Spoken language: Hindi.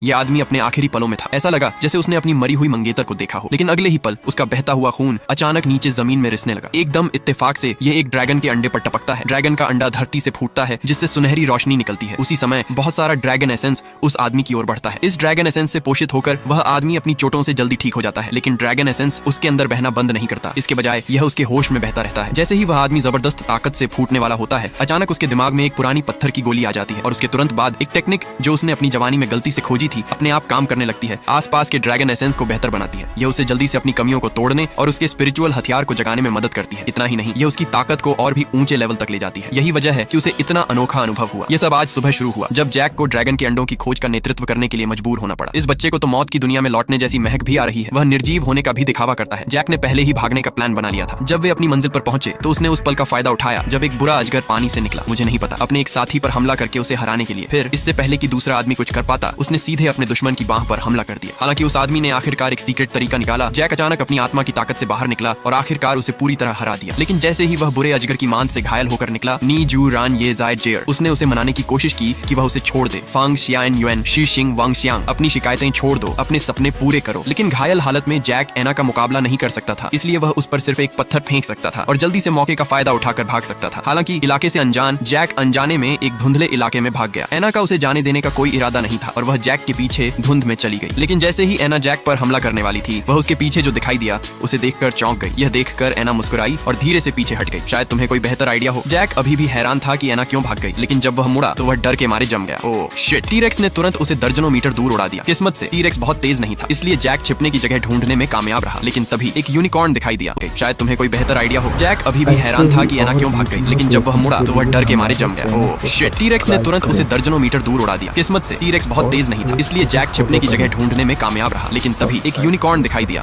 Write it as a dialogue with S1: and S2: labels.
S1: ये आदमी अपने आखिरी पलों में था। ऐसा लगा जैसे उसने अपनी मरी हुई मंगेतर को देखा हो। लेकिन अगले ही पल उसका बहता हुआ खून अचानक नीचे जमीन में रिसने लगा। एकदम इत्तेफाक से ये एक ड्रैगन के अंडे पर टपकता है। ड्रैगन का अंडा धरती से फूटता है जिससे सुनहरी रोशनी निकलती है। उसी समय बहुत सारा ड्रैगन एसेंस उस आदमी की ओर बढ़ता है। इस ड्रैगन एसेंस से पोषित होकर वह आदमी अपनी चोटों से जल्दी ठीक हो जाता है। लेकिन ड्रैगन एसेंस उसके अंदर बहना बंद नहीं करता। इसके बजाय यह उसके होश में बहता रहता है। जैसे ही वह आदमी जबरदस्त ताकत से फूटने वाला होता है, अचानक उसके दिमाग में एक पुरानी पत्थर की गोली आ जाती है और उसके तुरंत बाद एक टेक्निक जो उसने अपनी जवानी में गलती से खोजी थी अपने आप काम करने लगती है। आसपास के ड्रैगन एसेंस को बेहतर बनाती है। यह उसे जल्दी से अपनी कमियों को तोड़ने और उसके स्पिरिचुअल हथियार को जगाने में मदद करती है। इतना ही नहीं, यह उसकी ताकत को और भी ऊंचे लेवल तक ले जाती है। यही वजह है कि उसे इतना अनोखा अनुभव हुआ। यह सब आज सुबह शुरू हुआ जब जैक को ड्रैगन के अंडों की खोज का नेतृत्व करने के लिए मजबूर होना पड़ा। इस बच्चे को तो मौत की दुनिया में लौटने जैसी महक भी आ रही है। वह निर्जीव होने का भी दिखावा करता है। जैक ने पहले ही भागने का प्लान बना लिया था। जब वे अपनी मंजिल पर पहुंचे तो उसने उस पल का फायदा उठाया जब एक बुरा अजगर पानी से निकला। मुझे नहीं पता, अपने एक साथी पर हमला करके उसे हराने के लिए। फिर इससे पहले कि दूसरा आदमी कुछ कर पाता, उसने सीधे अपने दुश्मन की बाह पर हमला कर दिया। हालांकि उस आदमी ने आखिरकार एक सीक्रेट तरीका निकाला। जैक अचानक अपनी आत्मा की ताकत से बाहर निकला और आखिरकार उसे पूरी तरह हरा दिया। लेकिन जैसे ही वह बुरे अजगर की मान से घायल होकर निकला, नी जू रान ये जायड जेयर, उसने उसे मनाने की कोशिश की कि वह उसे छोड़ दे। फांग शियान युएन शी शिंग वांग शियांग, अपनी शिकायतें छोड़ दो, अपने सपने पूरे करो। लेकिन घायल हालत में जैक एना का मुकाबला नहीं कर सकता था, इसलिए वह उस पर सिर्फ एक पत्थर फेंक सकता था और जल्दी से मौके का फायदा उठाकर भाग सकता था। हालांकि इलाके से अनजान जैक अनजाने में एक धुंधले इलाके में भाग गया। एना का उसे जाने देने का कोई इरादा नहीं था और वह जैक के पीछे धुंध में चली गई। लेकिन जैसे ही एना जैक पर हमला करने वाली थी, वह उसके पीछे जो दिखाई दिया उसे देखकर चौंक गई। यह देखकर एना मुस्कुराई और धीरे से पीछे हट गई। शायद तुम्हें कोई बेहतर आइडिया हो। जैक अभी भी हैरान था कि एना क्यों भाग गई, लेकिन जब वह मुड़ा तो वह डर के मारे जम गया। Oh shit! टी-रेक्स ने तुरंत उसे दर्जनों मीटर दूर उड़ा दिया। किस्मत से टी-रेक्स बहुत तेज नहीं था, इसलिए जैक छिपने की जगह ढूंढने में कामयाब रहा। लेकिन तभी एक यूनिकॉर्न दिखाई दिया। शायद तुम्हें कोई बेहतर आइडिया हो। जैक अभी भी हैरान था कि एना क्यों भाग गई, लेकिन जब वह मुड़ा तो वह डर के मारे जम गया। Oh shit! टी-रेक्स ने तुरंत उसे दर्जनों मीटर दूर उड़ा दिया। किस्मत से टी-रेक्स बहुत तेज नहीं था, इसलिए जैक छिपने की जगह ढूंढने में कामयाब रहा। लेकिन तभी एक यूनिकॉर्न दिखाई दिया।